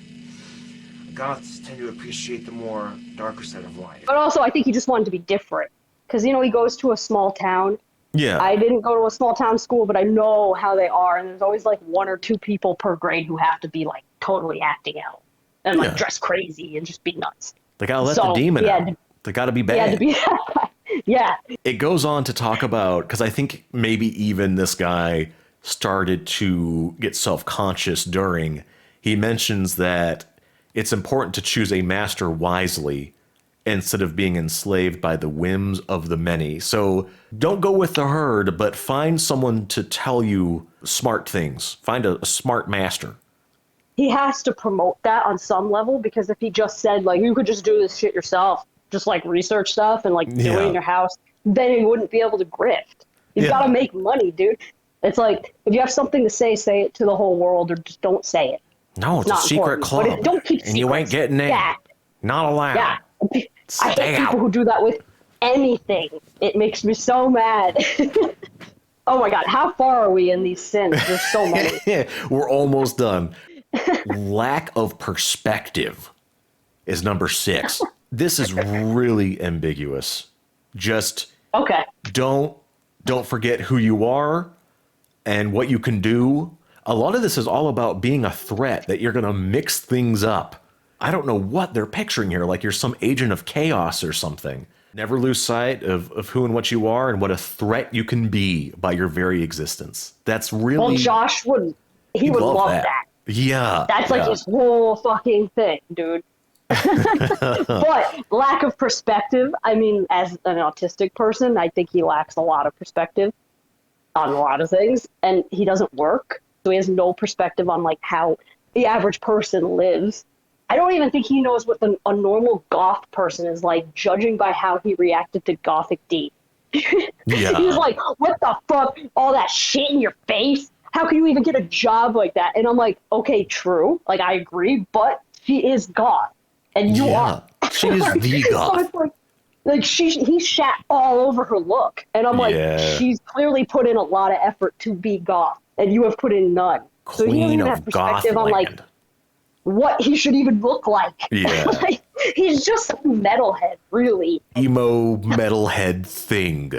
Goths tend to appreciate the more darker side of life. But also, I think he just wanted to be different. Because, you know, he goes to a small town. Yeah. I didn't go to a small town school, but I know how they are. And there's always like 1 or 2 people per grade who have to be like totally acting out and like dress crazy and just be nuts. They gotta let the demon out. They gotta be bad. Yeah. It goes on to talk about, because I think maybe even this guy started to get self-conscious during, he mentions that it's important to choose a master wisely instead of being enslaved by the whims of the many. So don't go with the herd, but find someone to tell you smart things. Find a smart master. He has to promote that on some level, because if he just said, like, you could just do this shit yourself, just like research stuff and like do it in your house, then he wouldn't be able to grift. He's got to make money, dude. It's like, if you have something to say it to the whole world, or just don't say it. No, it's a secret club. But don't keep and you ain't getting in. Yeah. Not allowed. Yeah. I hate people who do that with anything. It makes me so mad. Oh my God, how far are we in these sins? There's so many. We're almost done. Lack of perspective is number 6. This is really ambiguous. Just don't forget who you are and what you can do. A lot of this is all about being a threat, that you're going to mix things up. I don't know what they're picturing here, like you're some agent of chaos or something. Never lose sight of who and what you are and what a threat you can be by your very existence. That's really... Well, Josh would love that. Yeah. That's like his whole fucking thing, dude. But lack of perspective, I mean, as an autistic person, I think he lacks a lot of perspective on a lot of things, and he doesn't work. So he has no perspective on like how the average person lives. I don't even think he knows what a normal goth person is like, judging by how he reacted to Gothic D. Yeah. He was like, what the fuck? All that shit in your face? How can you even get a job like that? And I'm like, okay, true. Like, I agree, but she is goth. And you are. She is the goth. So it's like, Like he shat all over her look, and I'm like, she's clearly put in a lot of effort to be goth, and you have put in none. So he doesn't Queen even have of perspective on like Gothland. what he should even look like. Yeah. Like, he's just a metalhead, really. Emo metalhead thing.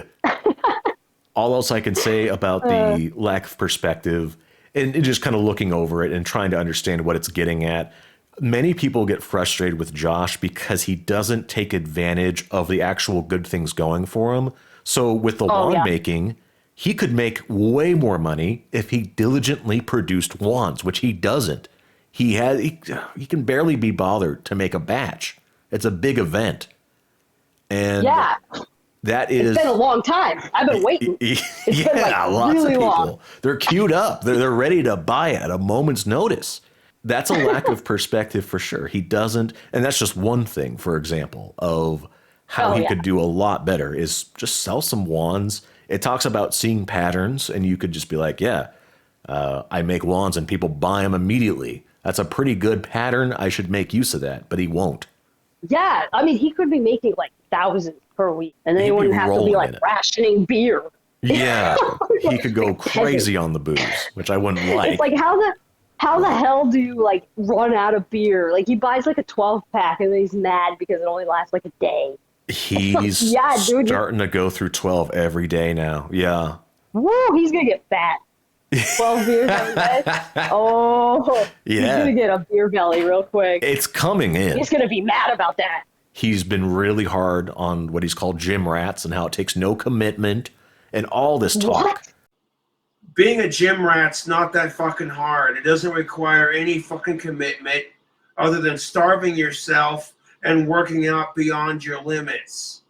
All else I can say about the lack of perspective and just kind of looking over it and trying to understand what it's getting at. Many people get frustrated with Josh because he doesn't take advantage of the actual good things going for him. So with the wand making, he could make way more money if he diligently produced wands, which he doesn't. He can barely be bothered to make a batch. It's a big event. And that is... It's been a long time. I've been waiting. It's been like lots really of people. long. They're queued up. They're ready to buy it at a moment's notice. That's a lack of perspective for sure. He doesn't, and that's just one thing, for example, of how he could do a lot better is just sell some wands. It talks about seeing patterns, and you could just be like, I make wands and people buy them immediately. That's a pretty good pattern. I should make use of that, but he won't. Yeah, I mean, he could be making like thousands per week, and then he wouldn't have to be like rationing beer. Yeah, he could go crazy on the booze, which I wouldn't like. It's like, how the hell do you like run out of beer? Like he buys like a 12-pack and then he's mad because it only lasts like a day. He's starting to go through 12 every day now. Yeah. Woo, he's gonna get fat. 12 beers every day. Oh, he's gonna get a beer belly real quick. It's coming in. He's gonna be mad about that. He's been really hard on what he's called gym rats and how it takes no commitment and all this talk. What? Being a gym rat's not that fucking hard. It doesn't require any fucking commitment other than starving yourself and working out beyond your limits.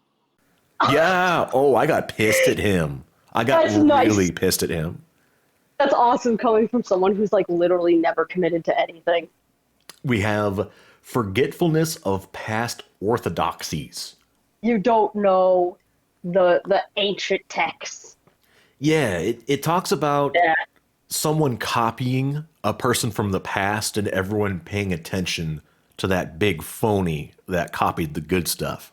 Yeah. Oh, I got pissed at him. I got really pissed at him. That's awesome coming from someone who's like literally never committed to anything. We have forgetfulness of past orthodoxies. You don't know the ancient texts. Yeah, it talks about someone copying a person from the past and everyone paying attention to that big phony that copied the good stuff.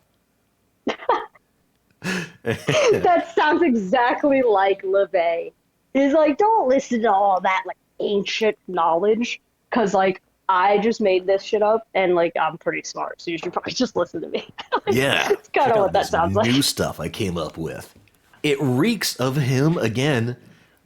That sounds exactly like LeVay. He's like, don't listen to all that like ancient knowledge, because like I just made this shit up and like I'm pretty smart, so you should probably just listen to me. Yeah, it's kind of what that sounds like. New stuff I came up with. It reeks of him, again,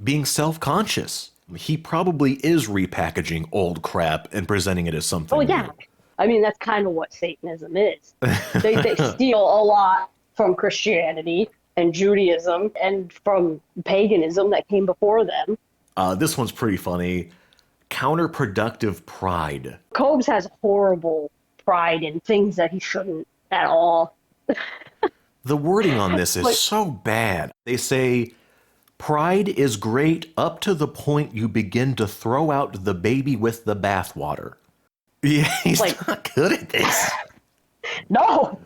being self-conscious. He probably is repackaging old crap and presenting it as something new. I mean, that's kind of what Satanism is. They steal a lot from Christianity and Judaism and from paganism that came before them. This one's pretty funny. Counterproductive pride. Cobes has horrible pride in things that he shouldn't at all. The wording on this is so bad. They say, pride is great up to the point you begin to throw out the baby with the bathwater. Yeah, he's not good at this. No,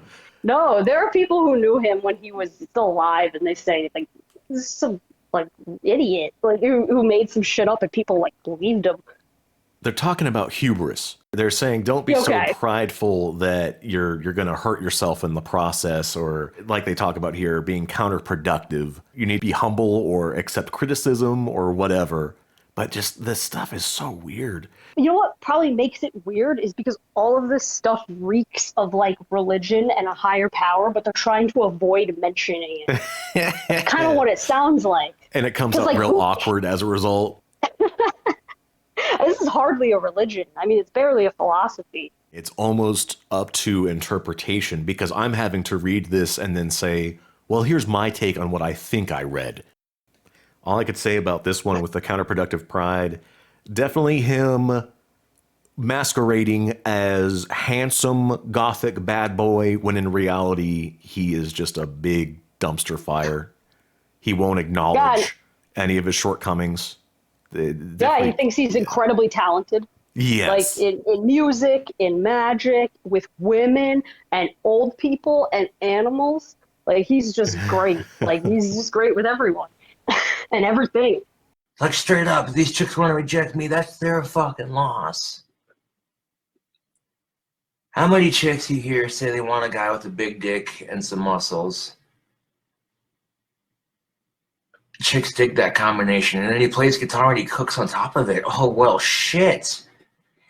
there are people who knew him when he was still alive, and they say, like, this is some, like, idiot, like, who made some shit up, and people, like, believed him. They're talking about hubris. They're saying don't be so prideful that you're going to hurt yourself in the process, or like they talk about here, being counterproductive. You need to be humble or accept criticism or whatever. But just this stuff is so weird. You know what probably makes it weird is because all of this stuff reeks of like religion and a higher power, but they're trying to avoid mentioning it. It's kind of what it sounds like. And it comes up real awkward as a result. This is hardly a religion. I mean, it's barely a philosophy. It's almost up to interpretation, because I'm having to read this and then say, well, here's my take on what I think I read. All I could say about this one with the counterproductive pride, definitely him masquerading as handsome gothic bad boy when in reality he is just a big dumpster fire. He won't acknowledge any of his shortcomings. He thinks he's incredibly talented. Yes. Like in music, in magic, with women and old people and animals. Like he's just great. Like he's just great with everyone and everything. Like straight up, if these chicks want to reject me, that's their fucking loss. How many chicks you hear say they want a guy with a big dick and some muscles? Chicks dig that combination, and then he plays guitar and he cooks on top of it. Oh, well, shit.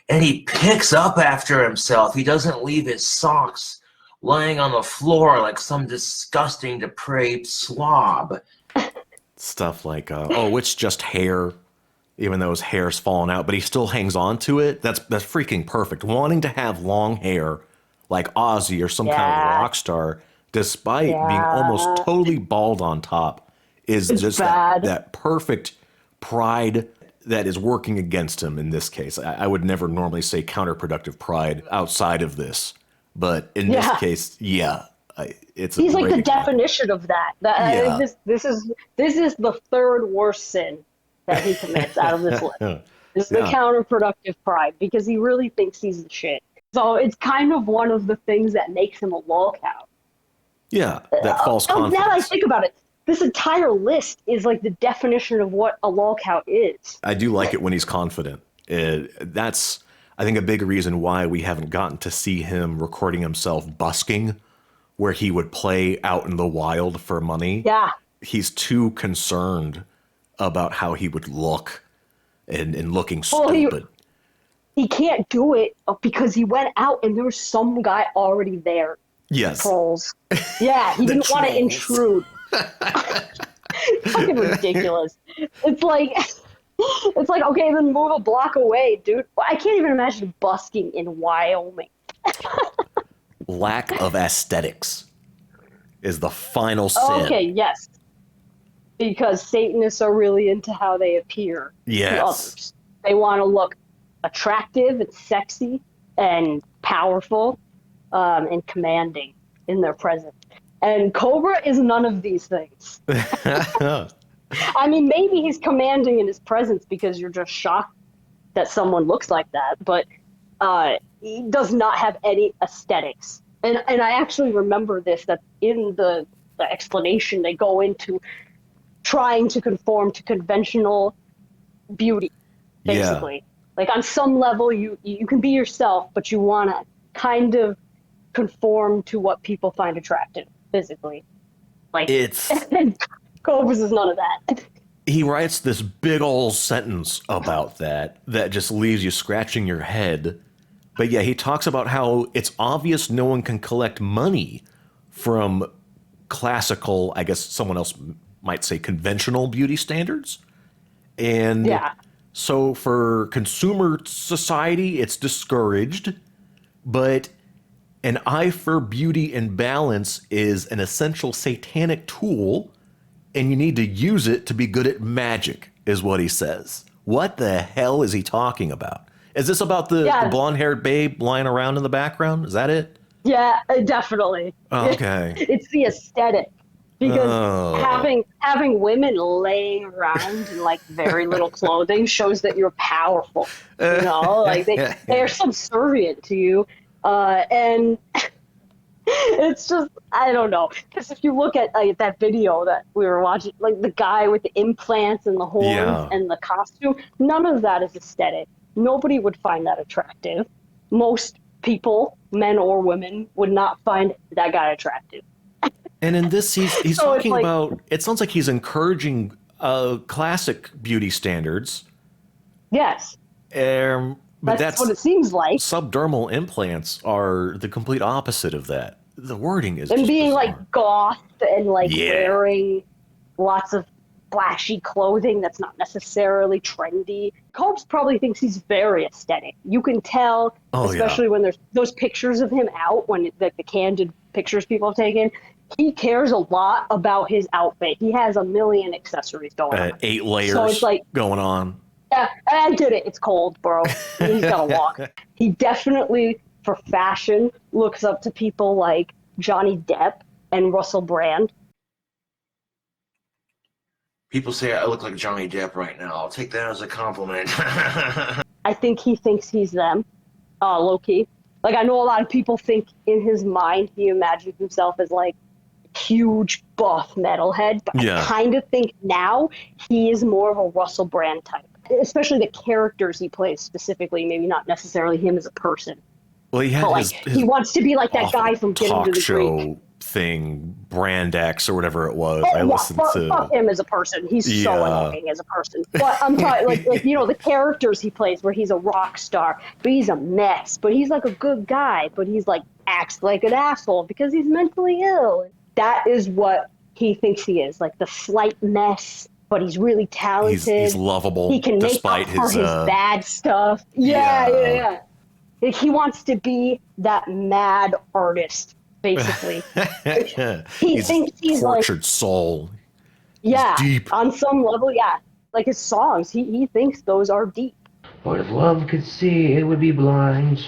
And he picks up after himself. He doesn't leave his socks laying on the floor like some disgusting, depraved slob. Stuff like, oh, it's just hair, even though his hair's fallen out, but he still hangs on to it. That's freaking perfect. Wanting to have long hair like Ozzy or some kind of rock star, despite being almost totally bald on top, is just that perfect pride that is working against him in this case. I would never normally say counterproductive pride outside of this, but in this case, it's he's like the example. definition of that. This is the third worst sin that he commits out of this list. This is the counterproductive pride, because he really thinks he's the shit. So it's kind of one of the things that makes him a lolcow. Yeah, that false confidence. Now that I think about it, this entire list is like the definition of what a lolcow is. I do like it when he's confident. That's, I think, a big reason why we haven't gotten to see him recording himself busking, where he would play out in the wild for money. Yeah. He's too concerned about how he would look and looking stupid. He can't do it because he went out and there was some guy already there. Yes. Trolls. Yeah, he didn't want to intrude. Fucking ridiculous. It's like, okay, then move a block away, dude. I can't even imagine busking in Wyoming. Lack of aesthetics is the final sin. Okay, yes. Because Satanists are really into how they appear to others. They want to look attractive and sexy and powerful and commanding in their presence. And Cobra is none of these things. I mean, maybe he's commanding in his presence because you're just shocked that someone looks like that, but he does not have any aesthetics. And I actually remember this, that in the explanation they go into trying to conform to conventional beauty, basically. Like on some level, you can be yourself, but you want to kind of conform to what people find attractive physically. Like Cobras is none of that. He writes this big old sentence about that just leaves you scratching your head. But yeah, he talks about how it's obvious no one can collect money from classical, I guess someone else might say conventional beauty standards. And so for consumer society, it's discouraged. But an eye for beauty and balance is an essential satanic tool, and you need to use it to be good at magic, is what he says. What the hell is he talking about? Is this about the blonde-haired babe lying around in the background? Is that it? Yeah, definitely. Okay. It's the aesthetic. Because having women laying around in like very little clothing shows that you're powerful. You know, like they're subservient to you. And it's just, I don't know. Because if you look at that video that we were watching, like the guy with the implants and the horns and the costume, none of that is aesthetic. Nobody would find that attractive. Most people, men or women, would not find that guy attractive. And in this, he's so talking about, it sounds like he's encouraging classic beauty standards. Yes. But that's what it seems like. Subdermal implants are the complete opposite of that. The wording is and being bizarre. Like goth and like wearing lots of flashy clothing that's not necessarily trendy. Copes probably thinks he's very aesthetic. You can tell, especially when there's those pictures of him out, when the candid pictures people have taken. He cares a lot about his outfit. He has a million accessories going on. 8 layers so it's like, going on. Yeah, I get it. It's cold, bro. He's got to walk. He definitely, for fashion, looks up to people like Johnny Depp and Russell Brand. People say I look like Johnny Depp right now. I'll take that as a compliment. I think he thinks he's them, low-key. Like, I know a lot of people think in his mind he imagines himself as, like, huge buff metalhead, but I kind of think now he is more of a Russell Brand type, especially the characters he plays specifically, maybe not necessarily him as a person. Well, he had But like his he wants to be like that awful guy from Get Him talk to the show Greek. thing, Brand X or whatever it was. Oh, I listened to. fuck him as a person. He's so Yeah. annoying as a person. But I'm talking like you know the characters he plays where he's a rock star, but he's a mess. But he's like a good guy, but he's like acts like an asshole because he's mentally ill. That is what he thinks he is, like the slight mess. But he's really talented. He's lovable. He can make up despite for his his bad stuff. Yeah. Like, he wants to be that mad artist, basically. He thinks he's tortured like, soul. yeah, deep. on some level, yeah. Like his songs, he thinks those are deep. But if love could see, it would be blind.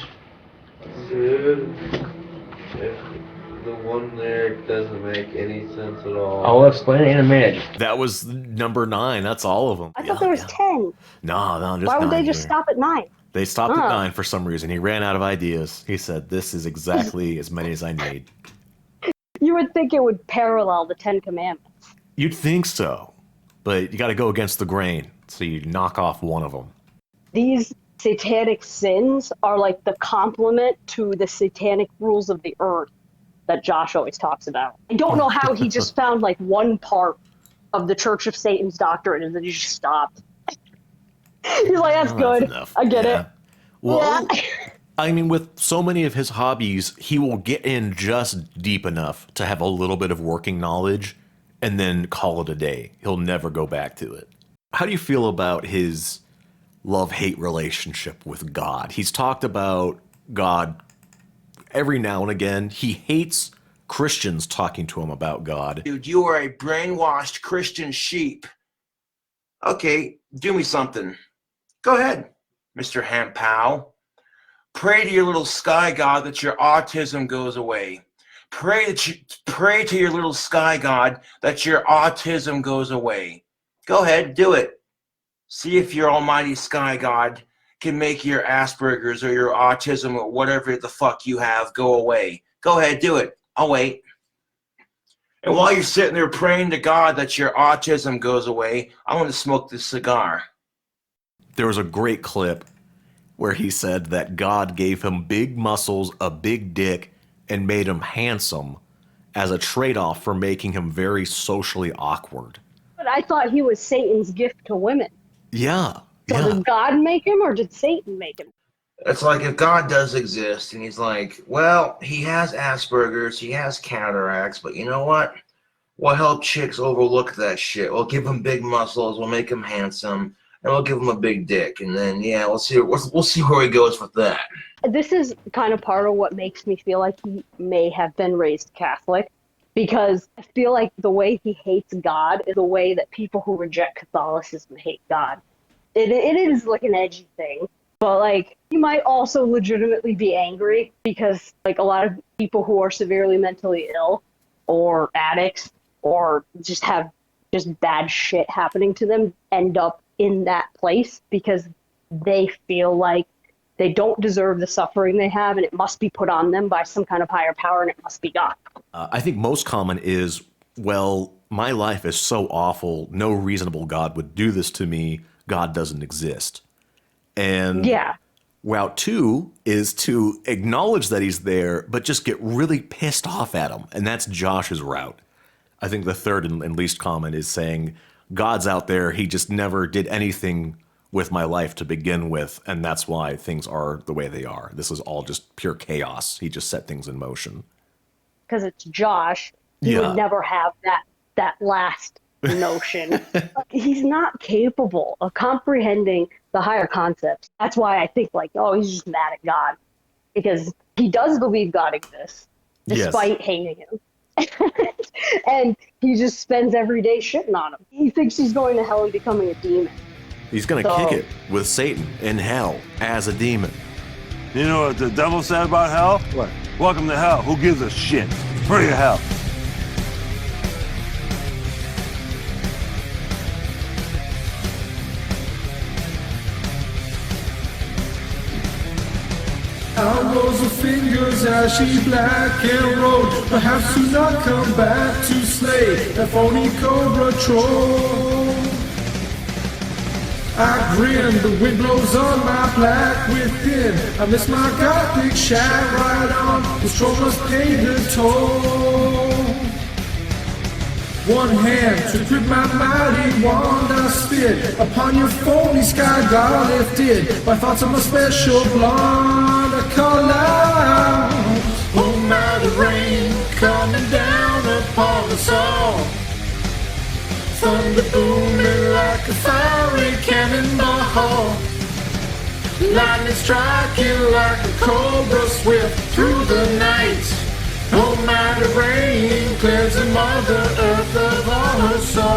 The one lyric doesn't make any sense at all. I'll explain it in a minute. That was number 9. That's all of them. I thought there was 10. No, just Why would 9 they just here. stop at 9? They stopped at Huh. 9 for some reason. He ran out of ideas. He said, "This is exactly as many as I need." You would think it would parallel the 10 Commandments. You'd think so, but you got to go against the grain, so you knock off one of them. These satanic sins are like the complement to the satanic rules of the earth that Josh always talks about. I don't know how he just found like one part of the Church of Satan's doctrine and then he just stopped. He's like, that's Well, good. enough. I get Yeah. it. Well, Yeah. I mean, with so many of his hobbies, he will get in just deep enough to have a little bit of working knowledge and then call it a day. He'll never go back to it. How do you feel about his love-hate relationship with God? He's talked about God every now and again. He hates Christians talking to him about God. Dude, you are a brainwashed Christian sheep. Okay, do me something. Go ahead, Mr. Hampow. Pray to your little sky god that your autism goes away. Pray to your little sky god that your autism goes away. Go ahead, do it. See if your almighty sky god can make your Asperger's or your autism or whatever the fuck you have go away. Go ahead, do it. I'll wait. And while you're sitting there praying to God that your autism goes away, I want to smoke this cigar. There was a great clip where he said that God gave him big muscles, a big dick, and made him handsome as a trade-off for making him very socially awkward. But I thought he was Satan's gift to women. Yeah. So did God make him or did Satan make him? It's like if God does exist and he's like, well, he has Asperger's, he has cataracts, but you know what? We'll help chicks overlook that shit. We'll give him big muscles, we'll make him handsome, and we'll give him a big dick. And then, yeah, we'll see where he goes with that. This is kind of part of what makes me feel like he may have been raised Catholic, because I feel like the way he hates God is the way that people who reject Catholicism hate God. It is like an edgy thing, but like you might also legitimately be angry because like a lot of people who are severely mentally ill or addicts or just have just bad shit happening to them end up in that place because they feel like they don't deserve the suffering they have and it must be put on them by some kind of higher power and it must be God. I think most common is, well, my life is so awful, no reasonable God would do this to me. God doesn't exist. And Yeah. Route 2 is to acknowledge that he's there, but just get really pissed off at him. And that's Josh's route. I think the third and least common is saying, God's out there, he just never did anything with my life to begin with, and that's why things are the way they are. This is all just pure chaos. He just set things in motion. Because it's Josh, he Yeah. would never have that last notion. He's not capable of comprehending the higher concepts. That's why I think like, oh, he's just mad at God. Because he does believe God exists, despite hating him. And he just spends every day shitting on him. He thinks he's going to hell and becoming a demon. He's going to So- kick it with Satan in hell as a demon. You know what the devil said about hell? What? Welcome to hell. Who gives a shit? Free of hell. Out goes her fingers as she black and rolled. Perhaps to not come back to slay that phony cobra troll. I grin, the wind blows on my black within. I miss my gothic shack right on, the storm must pay the toll. One hand to grip my mighty wand, I spit upon your phony sky God lifted. My thoughts on my special blonde, I call out, oh mighty rain coming down upon us all. Thunder booming like a fiery cannonball. Lightning striking like a cobra swift through the night. Almighty rain cleanse the mother earth of all her soul.